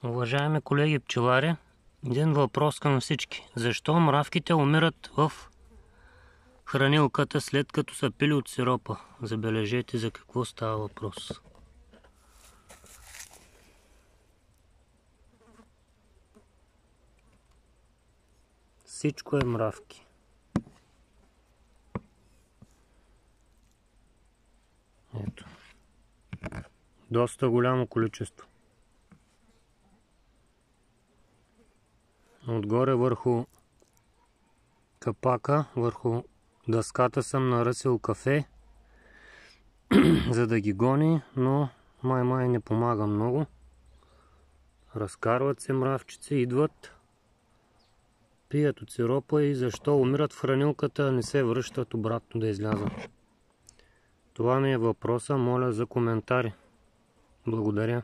Уважаеми колеги пчелари, един въпрос към всички. Защо мравките умират в хранилката след като са пили от сиропа? Забележете за какво става въпрос. Всичко е мравки. Ето. Доста голямо количество. Отгоре върху капака, върху дъската съм наръсил кафе, за да ги гони, но май не помага много. Разкарват се мравчици, идват, пият от сиропа и защо умират в хранилката, не се връщат обратно да излязат. Това ми е въпроса, моля за коментари. Благодаря.